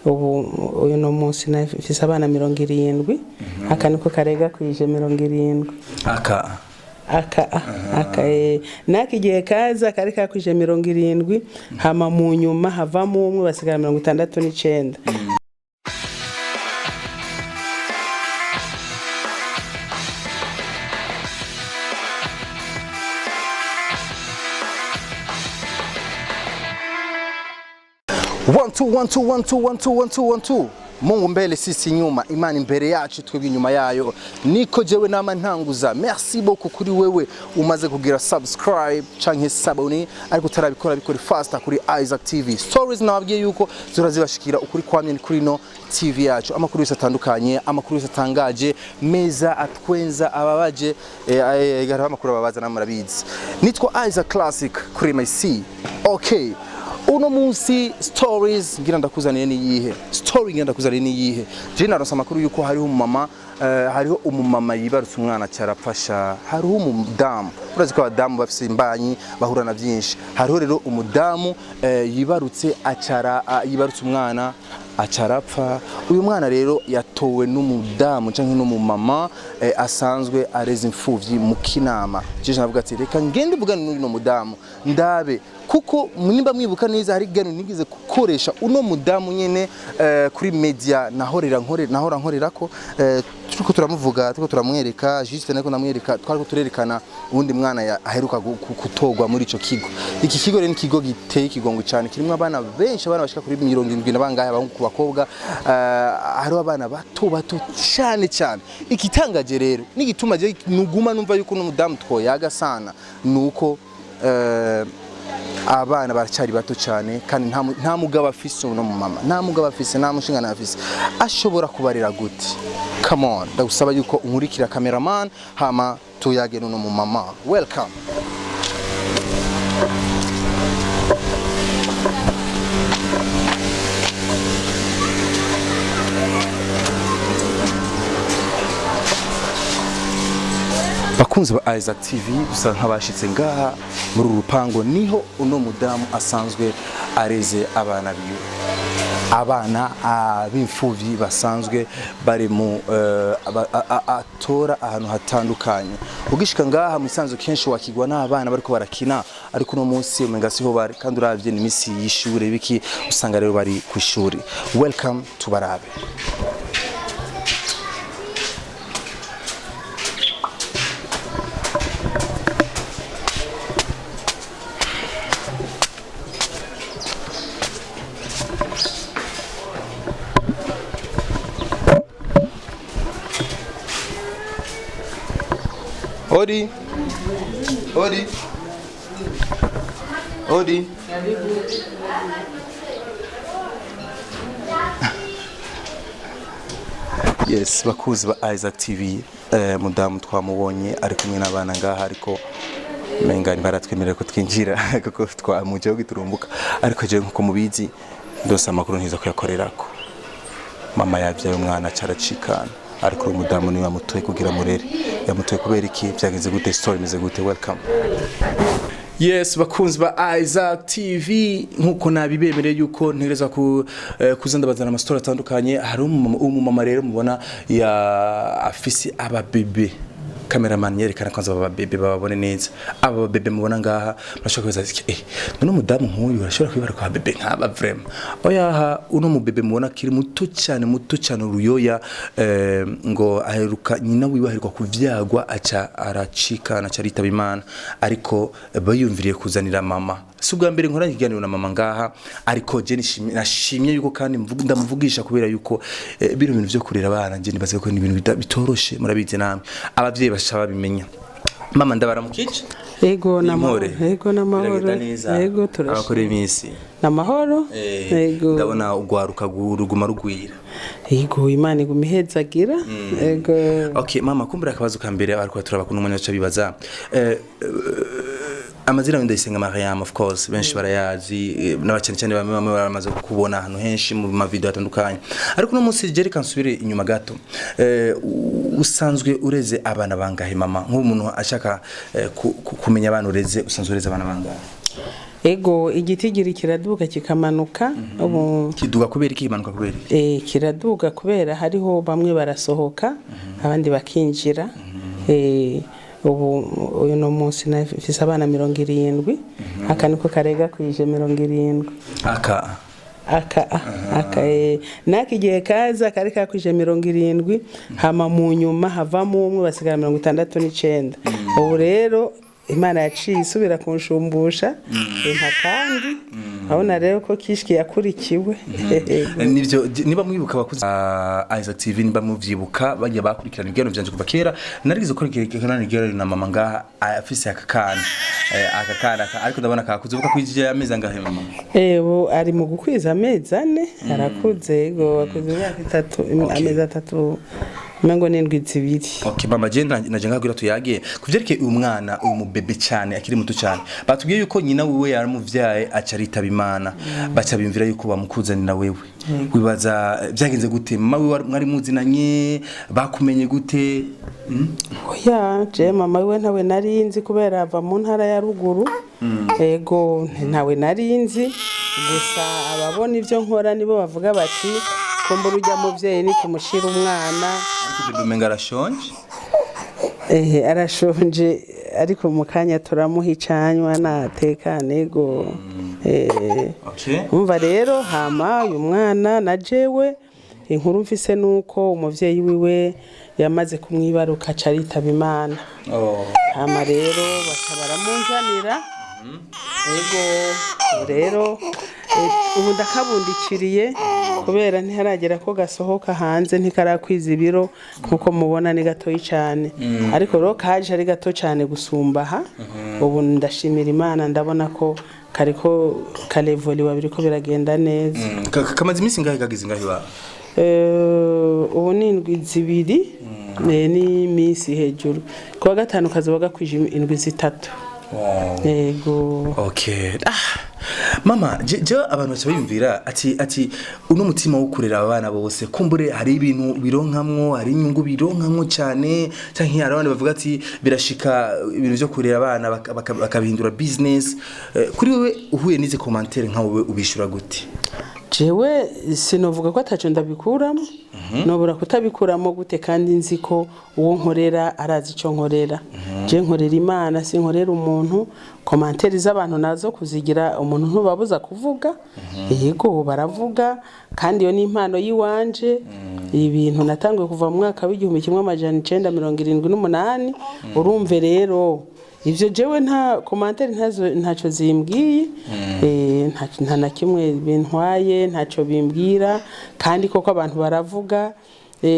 ubu uyu no munsi nafise abana 70 aka niko karega kwije 70 aka nakigiye kaza kari kakwije 70 hama mu nyuma havamo umwe basigara 69. One, two. Mungu mbele sisi nyuma, imani mbere yacu twebwe inyuma yayo. Niko jewe nama ntanguza. Merci beaucoup kuri wewe umaze kugira subscribe canke sabone ariko tarabikora bikora faster kuri Isaac TV. Stories nababwiye yuko zurazibashikira ukuri kwamye kuri no TV yacu. Amakuru yose atandukanye, amakuru yose atangaje, meza atwenza ababaje gara amakuru ababaza namurabizi. Nitwa Isaac Classic kuri MyC. Okay. Uno munsi stories ngira ndakuzaniye ni yihe story ngira ndakuzaniye ni yihe je naronsa makuru yuko hariho umumama yibarutse umwana cyarapfasha hariho umudamu urazi ko abadamu bafise imbanyi bahura na byinshi hariho rero umudamu yibarutse umwana acarapfa uyu mwana rero yatowe n'umudamu canke n'umumama asanzwe areze imfuvyi mu Kinama je navuga ati reka ngende bugana n'uno mudamu ndabe kuko nimba mwibuka neza hari gano nigize gukoresha uno mudamu nyene kuri media nahora nkorerako turiko turamuvuga turiko turamwereka juste nako namwereka twariko turerekana ubundi mwana aheruka kutogwa muri ico kigo iki kigo rero ni kigo giteye ikigongo cyane kirimo abana benshi abana bashika kuri 70 nabangaye abahungu ku bakobwa hari abana bato cyane ikitangaje rero nigituma je nuguma numva yuko no mudamu twoyaga sana nuko abana baracari bato cyane kandi nta mugabo afise no mama nta mugabo afise nta mushinga afise ashobora kubarira gute come on ndagusaba yuko unkurikira cameraman hama tuyage no mu mama welcome bakunze ba Isaac TV gusa nkabashitse ngaha muri urupango niho uno mudamu asanzwe areze abana biyo abana b'imfuvyi basanzwe bari mu atora ahantu hatandukanye ugishika ngaha musanzwe kenshi wakigwa n'abana bariko barakina ariko no munsi umenga siho bari kandi uravye ni misi y'ishure biki usanga rero bari ku ishuri welcome to Barabe Odi. Yes, bakuzi ba Isaac TV mudamu twamubonye ari kumwe n'abana ngaha ariko mengani baratwemerera ko twinjira kuko twamuje giturumbuka ariko je nkuko mubizi ndose amakuru ntiza kuyakorerako mama yavyaye umwana caracikana ariko umudamu ni yamutoye kugira murere yamutoye kubera iki byageze gute story imeze gute welcome Yes bakunzi ba Isaac TV nkuko nabibemereye yuko ntereza kuzandabazana ama story atandukanye hari umumama rero mubona ya afisi ababebe cameraman yerekana kwanza ababebe babone neza aba bebe mubona ngaha murashobora kubaza none umudamu nk'uyu arashobora kwibara kwa bebe nk'aba vraiment oyaha uno mubebe mubona kiri muto cyane uruyoya ngo aheruka nyina wiwe aheruka kuvyagwa aca aracikana carita bimana ariko bayumviriye kuzanira mama subwa mbere nkora ikiganiro na mama ngaha ariko je nashimye yuko kandi ndamuvugisha kubera yuko biro bintu byo kurera abana je nibaze ko ni ibintu bitoroshe murabize namwe abavyeyi bashaba bimenya mama ndabara mukice yego namahoro yego turashaka imisi namahoro yego ndabona ugwaruka ruguma rugwira yego imana igumihezagira yego okay mama kumbura akabazo kambere ariko turabakunda umwanya cyo bibaza amazina y'Indayisenga Mariam of course benshi barayazi n'abacane bamwe baramaze kubona ahantu henshi mu ma video atandukanye ariko no munsi je reka nsubire inyuma gato usanzwe ureze abana bangahe mama nk'umuntu ashaka kumenya abana ureze usanzwe ureze abana bangahe ego igitigiri kiraduga kikamanuka ubu kiduga kubera iki kimanuka kubera iki kiraduga kubera hariho bamwe barasohoka abandi bakinjira ubu uyu no munsi nafise abana 70 aka niko karega kwije 70 aka nakigiye kaza kari kakwije 70 hama mu nyuma havamo umwe basigara 69 ubu rero Imana yaciye isubira kunshumbusha kandi abona rero ko kishiki yakurikiwe nivyo niba mwibuka bakuze Isaac TV niba muvyibuka bagiye bakurikirana ibigano byanje kuva kera narigize ko kana nigero na mama ngaha afise akakana ariko ndabona kakuze uvuga kwijije ameza ngahe mama ari mu gukwiza amezi 4 arakuze go akuze imyaka 3 amezi 3 Mengo n'indwi zibiri. Okay mama je naje ngagwira tuyage kuvyerekeye uyu mwana uyu mubebe cyane akiri muto cyane batubwiye yuko nyina wiwe yaramuvyaye acarita bimana baca bimvira yuko bamukuzanira wewe wibaza byagenze gute mama wiwe mwari muzinanye bakumenye gute oya je mama wiwe ntawe narinzi kubera ava mu ntara ya ruguru ego ntawe narinzi gusa ababona ivyo nkora nibo bavuga bati kumbura ujya muvyeyi ni kumushira umwana Dumenga arashonje arashonje ariko mukanya turamuhicanywa natekane go umva rero hama uyu mwana na jewe inkuru mfise nuko umuvyeyi wiwe yamaze kumwibaruka carita bimana hama rero bakabara munzanira rero ubu ndakabundikiriye kubera ntiharagera ko gasohoka hanze ntikarakw'iza ibiro nkuko mubona ni gatoyi cyane ariko rero kaje ari gato cyane gusumbaha ubu ndashimira Imana ndabona ko kariko kalevoli babiri ko biragenda neza kamaze iminsi ngahe kagize ngahe ba ubu ni indwi zibiri ni iminsi hejuru kuwa gatanu kazoba gakwije indwi zitatu ego okay mama je abantu bacha biyumvira ati uno mutima wo kurera abana bose kumbure hari ibintu bironkamwo hari inyungu bironkamwo cyane canke hari abandi bavuga ati birashika ibintu byo kurera abana bakabihindura business kuri wewe uhuye n'ize commentaire nka wowe ubishura gute jewe sinovuga ko ataco ndabikuramo nobura kutabikuramo gute kandi nzi ko uwo nkorera arazi ico nkorera je nkorera Imana si nkorera umuntu commentaire z'abantu nazo kuzigira umuntu ntubabuza kuvuga yego baravuga kandi yo ni impano yiwanje ibintu natanguye kuva mu mwaka w'1978 urumve rero ivyo jewe nta commentaire ntaco zimbwiye nta na kimwe bintwaye ntaco bimbwira kandi koko abantu baravuga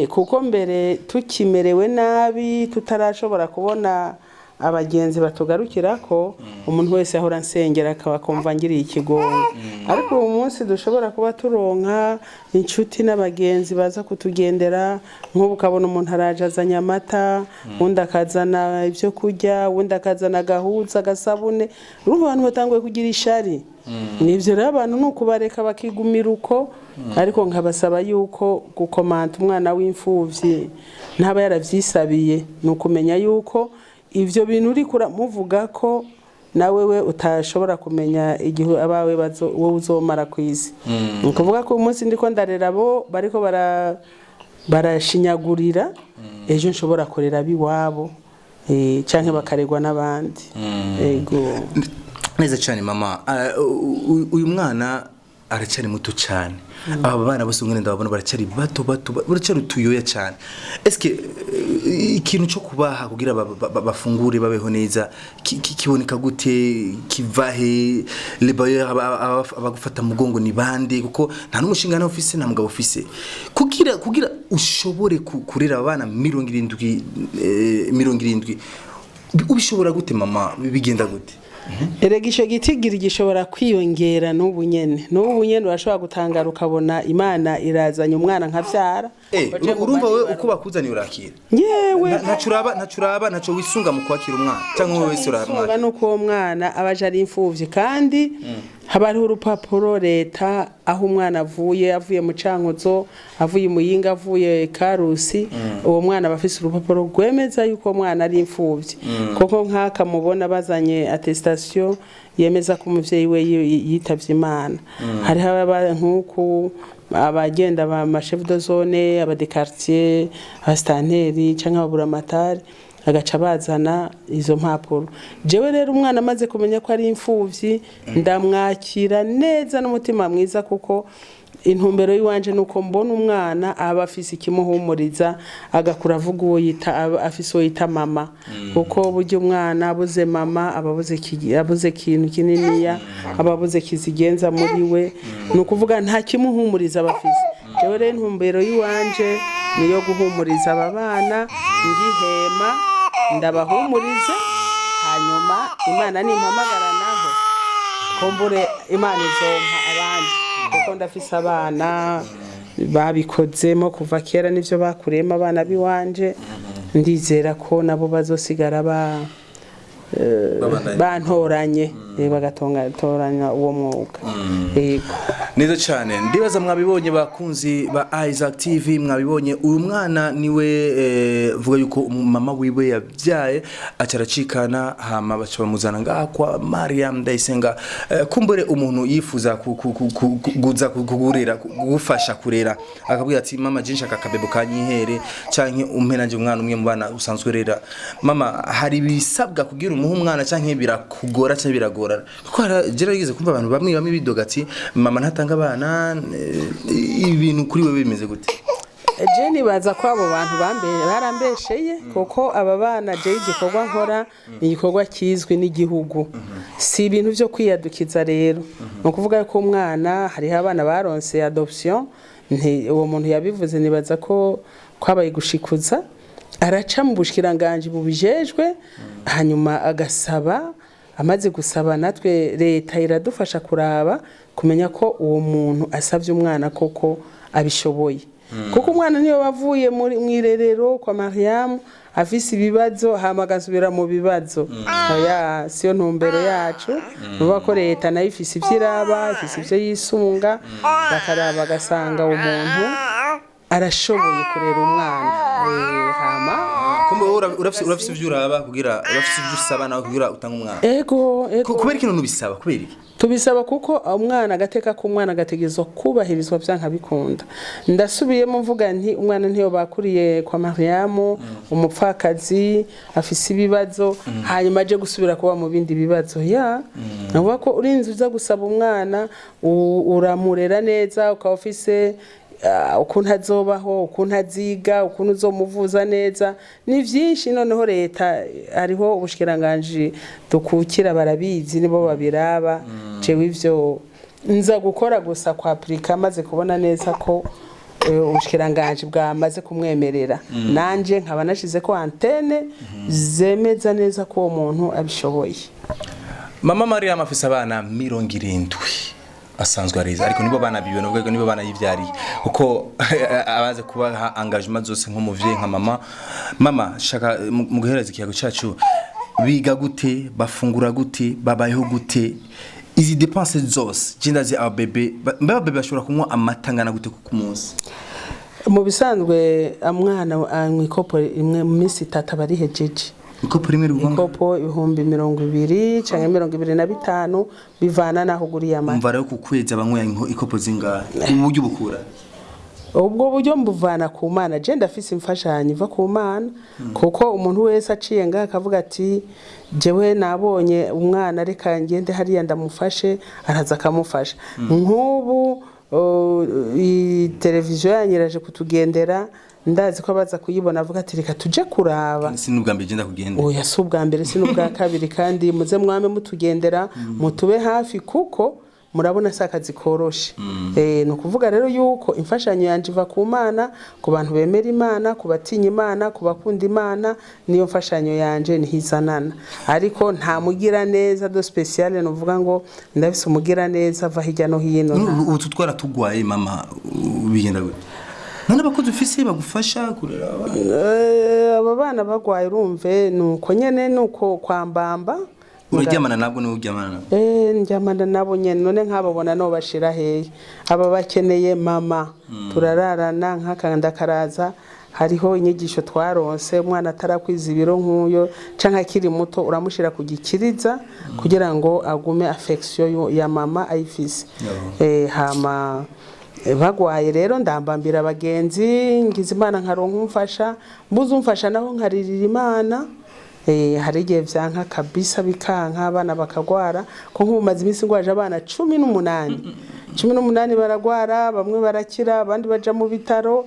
kuko mbere tukimerewe nabi tutarashobora kubona abagenzi batugarukirako umuntu wese ahora nsengera akabakumva ngiriye ikigongo ariko uyu munsi dushobora kuba turonka inshuti n'abagenzi baza kutugendera nk'ubu kabona umuntu araje azanya amata undi akazana ibyo kurya undi akazana gahuza gasabune urumva abantu batanguye kugira ishari nivyo rero abantu nuko bareka bakigumira uko ariko nkabasaba yuko gukomanta umwana w'imfuvyi ntaba yaravyisabiye nukumenya yuko ivyo bintu uri kuramuvuga ko nawe we utashobora kumenya igihe abawe wowe uzomara kwisi ukuvuga ko umunsi ndiko ndarera bo bariko barashinyagurira ejo nshobora korera biwabo canke bakaregwa n'abandi ego neza cyane mama uyu mwana aracari muto cyane aba bana bose ngene ndabona baracari bato baracari tuyoya cyane eske ikintu cyo kubaha kugira bafungure babeho neza kiboneka gute kivahe lebayo abagufata mugongo ni bande kuko nta n'umushingana office nta mugabo office kugira ushobore kurera abana 70 ubishobora gute mama bigenda gute Eregisho gitigiri gishobora kwiyongera n'ubu nyene urashobora gutangara ukabona Imana irazanye umwana nkavyara urumva wewe uko bakuzaniye urakira yewe ntacuraba naco wisunga mu kwakira umwana cyangwa wewe wese uramwana nuko uwo mwana abaje ari imfuvyi kandi haba hariho urupapuro leta aho umwana avuye mu Cankuzo, avuye Muyinga, avuye Karusi, uwo mwana bafise urupapuro rwemeza yuko umwana ari imfuvyi. Koko nkaka mubona bazanye attestation yemeza ko umuvyeyi we yitavye Imana. Hariho aba nkuko abagenda ba chef de zone, aba de quartier, abastanteri canke aburamatari agaca bazana izo mpapuro. Jewe rero umwana amaze kumenya ko ari imfuvyi ndamwakira neza n'umutima mwiza, kuko intumbero yiwanje nuko mbona umwana aba afise ikimuhumuriza, agakura avuga uwo afise uwo yita mama, kuko burya umwana abuze mama abuze ikintu kininiya, ababuze kizigenza muri we, nukuvuga nta kimuhumuriza abafise. Jewe rero intumbero yiwanje niyo guhumuriza aba bana, ngihema ndabahumuriza, hanyuma Imana nimpamagara naho kumbure Imana izompa abandi, kuko ndafise abana babikozemo kuva kera, nivyo bakurema abana biwanje, ndizera ko nabo bazosigara bantoranye bagatoranya uwo mwuga. Yego neza cyane. Ndibaza mwabibonye bakunzi ba Isaac TV, mwabibonye uyu mwana niwe vuga yuko mama wiwe yabyaye acaracikana, hama baca bamuzana ngaha kwa Mariam Ndayisenga. Kumbure umuntu yifuza kuguza kugurira gufasha kurera, akabwira ati mama jinshi akakabebo kanyihere canke umpenanje umwana umwe mu bana usanzwe rera, mama hari bisabwa kugira umuha umwana canke birakugora canke biragora? Kuko gerageze kumva abantu bamwe bidoga ati mama ntatanga abana, ibintu kuri wewe bimeze gute? Je nibaza ko abo bantu barambesheye, kuko aba bana je igikorwa nkora ni igikorwa kizwi n'igihugu, si ibintu byo kwiyadukiza. Rero no kuvuga ko umwana hari abana baronse adoption, uwo muntu yabivuze, nibaza ko kwabaye gushikuza, araca mu bushikiranganje bubijejwe, hanyuma agasaba. Amaze gusaba natwe leta iradufasha kuraba kumenya ko uwo muntu asavye umwana koko abishoboye, kuko umwana niyo bavuye mwirerero kwa Mariam afise ibibazo hama agasubira mu bibazo. Oya, siyo ntumbero yacu, nuba ko leta nayo ifise ivyiraba, ifise ivyo yisunga, bakaraba gasanga umuntu arashoboye kurera umwana. Hama kumbe urafise ivyo uraba kugira urafise ivyo usaba nawe kugira utanga umwana. Ego kubera ikintu nubisaba, kubera iki tubisaba? Kuko umwana agateka ko umwana gategezwa kubahirizwa byanka bikunda. Ndasubiyemo mvuga nti umwana ntiyo bakuriye kwa Mariam, umupfakazi afise ibibazo, hanyuma aje gusubira kuba mu bindi bibazo. Navuga ko urinzi uza gusaba umwana uramurera neza, ukaba ufise ukuntu azobaho, ukuntu aziga, ukuntu uzomuvuza neza, ni vyinshi. Noneho leta ariho ubushikiranganje dukukira barabizi, nibo babiraba. Jewe ivyo nza gukora gusa kwa Afrika, maze kubona neza ko ubushikiranganje bwamaze kumwemerera, nanje nkaba nashize ko antene zemeza neza ko uwo muntu abishoboye. Mama Mariam afise abana 70 asanzwe ariza, ariko nibo bana biwe, nubwo nibo bana yivyari, kuko abaze kuba engagement zose nk'umuvyeyi nka mama shaka mu guhereza ikiyago cyacu, biga gute, bafungura gute, babayeho gute, izi dépenses zose jindazi abebe bashobora kunywa amatangana gute ku munsi? Mu bisanzwe amwana mwikopo imwe mu minsi 3 bari hejeje. Ikopo rimwe rugomba ikopo 2020 canke 2025 bivana naho guriye amata. Umva rero kukweza abanywaya ikopo zingahe uburyo bukura? Ubwo buryo mbuvana ku Mana, je ndafise imfashanyo iva ku Mana, kuko umuntu wese aciye ngaha akavuga ati jewe nabonye umwana reka ngende hariya ndamufashe, araza akamufasha. Nk'ubu televiziyo yanyiraje kutugendera, ndazi ko baza kuyibona avuga ati reka tuje kuraba. Sinubwa mbere genda kugenda. Oya, subwa mbere sinubwa kabiri, kandi muze mwame mutugendera mutube hafi, kuko murabona sakazi koroshe. No kuvuga rero yuko imfashanyo yanje iva ku Mana, ku bantu bemera Imana, ku batinya Imana, ku bakunda Imana, niyo mfashanyo yanje nihizanana. Ariko nta mugira neza do special no vuga ngo ndabise umugira neza va hirya no hino. Ubu tutwara tugwaye mama bigenda gute? None bakoze ufise bagufasha kurera aba bana bagwaye, urumve nuko nyene nuko kwambamba uraryamana nabwo ni uryamana nabo njyamana nabo nyene none nkababona no bashira hehe aba bakeneye mama turararana nkakanda karaza hariho inyigisho twaronse umwana atarakwiza ibiro nk'uyo canka akiri muto uramushira ku gikiriza kugira ngo agume affection ya mama ayifise hama bagwaye rero ndambambira abagenzi ngize imana nkaronka umfasha mbuze umfasha naho nkaririra imana hari igihe vyanka kabisa bikanka abana bakagwara ko nk'umaze iminsi ngwaje abana 18 baragwara bamwe barakira abandi baja mu bitaro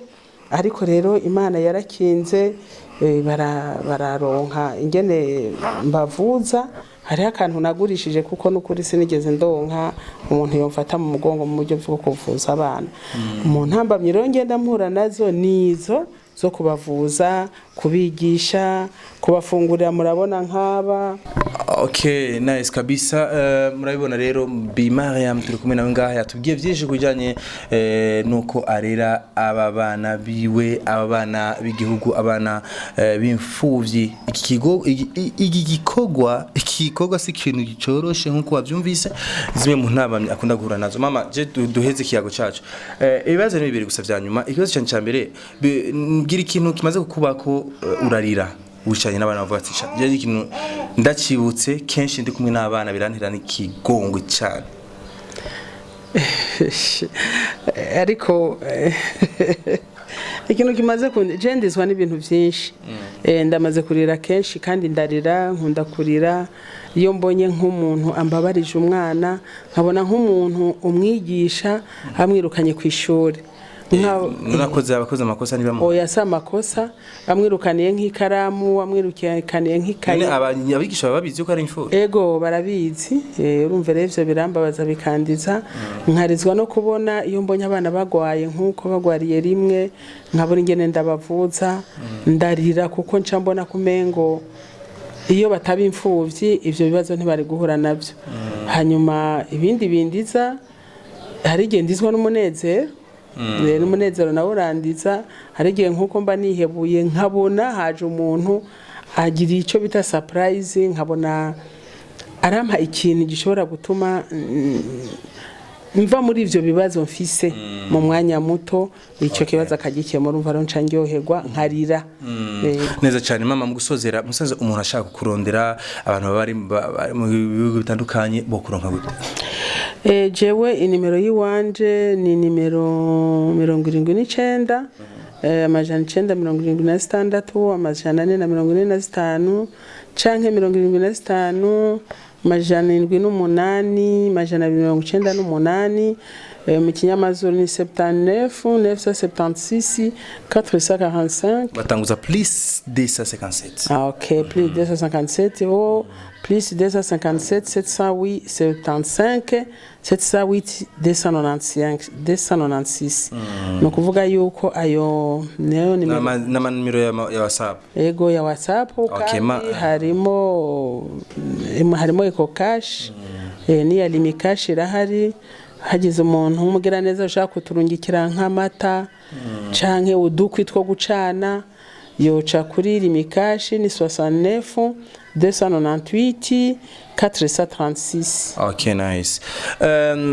ariko rero imana yarakinze bararonka ingene mbavuza hariho akantu nagurishije kuko n'ukuri sinigeze ndonka umuntu yomfata mu mugongo mu buryo bwo kuvuza abana umuntu ntambamye rero ngenda mpura nazo nizo zo kubavuza kubigisha kubafungurira murabona nk'aba Okay, nice kabisa. Murabibona rero Bi Mariam turi kumwe nawe ngaha yatubwiye byinshi kujanye nuko arera aba bana biwe abana b'igihugu abana b'imfuvyi igikorwa si ikintu gicoroshe nkuko wavyumvise zimwe mu ntabamye akunda guhura nazo mama je duheze ikiyago cacu ibibazo ni bibiri gusa vyanyuma ikibazo cyane cyambere mbwira ikintu kimaze kukubako urarira wicanye n'abana bavuga ati je ikintu ndacibutse kenshi ndi kumwe n'abana birantira n'ikigongwe cyane ariko ikintu kimaze kundizwa n'ibintu byinshi ndamaze kurira kenshi kandi ndarira nkunda kurira iyo mbonye nk'umuntu ambabarije umwana nkabona nk'umuntu umwigisha amwirukanye ku ishuri Nunakoze abakoze amakosa niba mu oya sa makosa amwirukaniye nk'ikaramu amwirukaniye nk'ikaye abigisha babizi ko ari imfura ego barabizi urumva rero ivyo birambabaza bikandiza nkarizwa no kubona iyo mbonye abana bagwaye nkuko bagwariye rimwe nkabona ingene ndabavuza ndarira kuko nca mbona kumengo iyo bataba imfuvyi ivyo bibazo ntibari guhura navyo hanyuma ibindi bindiza hari igendizwa n'umunezero n'umunezero nawe urandiza hari igihe nkuko mba nihebuye nkabona haje umuntu agira icyo bita surprise nkabona arampa ikintu gishobora gutuma mva muri ivyo bibazo mfise mu mwanya muto icyo kibazo akagikemura umva ronca ndyoherwa nkarira neza cyane mama mugusozera musaze umuntu ashaka kurondera abantu bari mu bihugu bitandukanye bo kuronka gute jewe inimero yiwanje ni nimero 79 amajana 976 amajana 445 canke 75 amajana 78 amajana 298 mu kinyamazuru ni 79 976 445 batanguza plus 257 OK plus 257 plus 257 708 75 708 296 no kuvuga yuko ayo neyo ni numero ya WhatsApp ego ya WhatsApp kandi harimo eco cash ni ya limi cash irahari hagize umuntu umugira neza ushaka kuturungikira nk'amata canke udukwi two gucana yoca kuri limikashi ni 69 298 436. Okay, nice.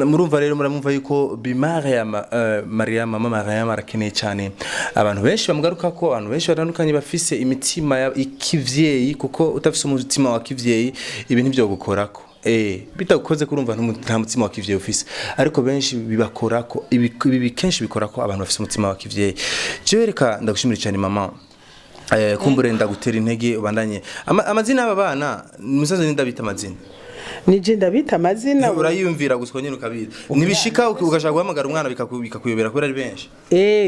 Murumva rero muramumva yuko Bi Mariam mama Mariam arakeneye cyane abantu benshi bamugaruka ko abantu benshi batandukanye bafise imitima ikivyeyi kuko utafise umutima wa kivyeyi ibintu byo gukorako bitagukoze kurumva nta mutima wa kivyeyi ufise ariko benshi bibakorako ibi kenshi bikorako abantu bafise umutima wa kivyeyi je reka ndagushimira cyane mama kumbure ndagutera intege ubandanye amazina y'aba bana musaza ndabita amazina nije ndabita amazina urayumvira guswa nyene ukabira nibishika ugashaka guhamagara umwana bikakuyobera kubera ari benshi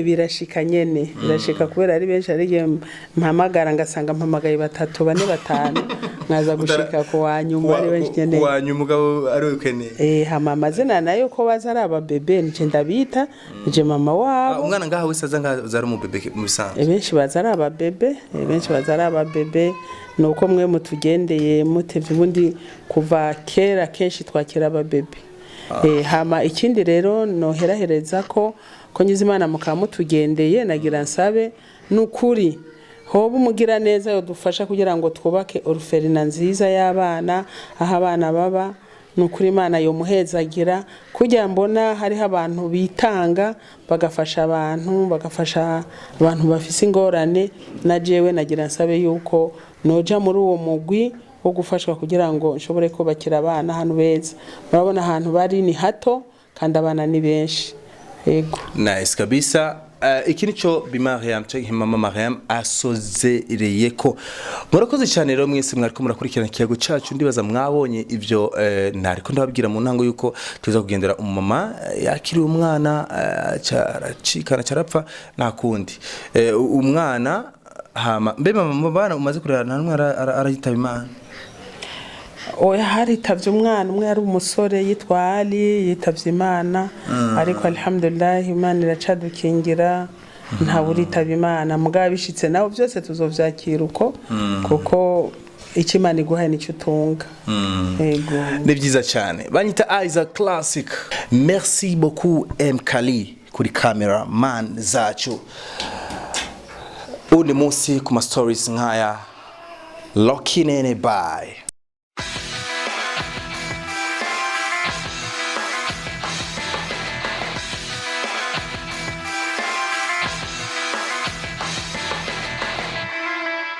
birashika nyene birashika kubera ari benshi ari mpamagara ngasanga mpamagaye 3 4 5 nkaza gushika ko wanyuma ari benshi nyene wanyuma umugabo ari ukeneye hama amazina nayo ko baza ari aba bebe nije ndabita nije mama wabo umwana ngaha wese aza ngaza ari mu bebe mu bisanzwe benshi baza ari aba bebe benshi baza ari aba bebe nuko mwe mutugendeye mutevye ubundi kuva kera kenshi twakira aba bebe hama ikindi rero no herahereza ko nyize imana mukamutugendeye nagira nsabe nukuri hoba umugira neza yodufasha kugira ngo twubake orphelinat nziza y'abana aho abana baba nukuri Imana yo muhezagira kujya mbona hariho abantu bitanga bagafasha abantu bafise ingorane na jewe nagira nsabe yuko noja muri uwo mugwi wo gufashwa kugira ngo nshobore kubakira abana hano beza murabona ahantu bari ni hato kandi abana ni benshi yego nice kabisa. Iki nico Bimariam cyangwa Mama Mariam asozereye ko murakoze cyane rero mwese mwariko murakurikirana ikiyago cyacu ndibaza mwabonye ivyo ntariko ndababwira mu ntango yuko tuza kugendera umama yakiri umwana caracikana carapfa nakundi umwana hama mbe mama bana umaze kurera nta numwe arayitaba Imana oya haritavye umwana umwe ari umusore yitwa Ali yitavye Imana ariko alhamdulillah Imana iracadukingira nta buritaba Imana mugabo bishitse naho byose tuzovyakira uko kuko ikimana iguhaye nicyo utunga yego ni byiza cyane banyita Isaac Classic. Merci beaucoup M Kali kuri camera man zacu undi munsi ku ma stories nkaya Lucky Nene bye.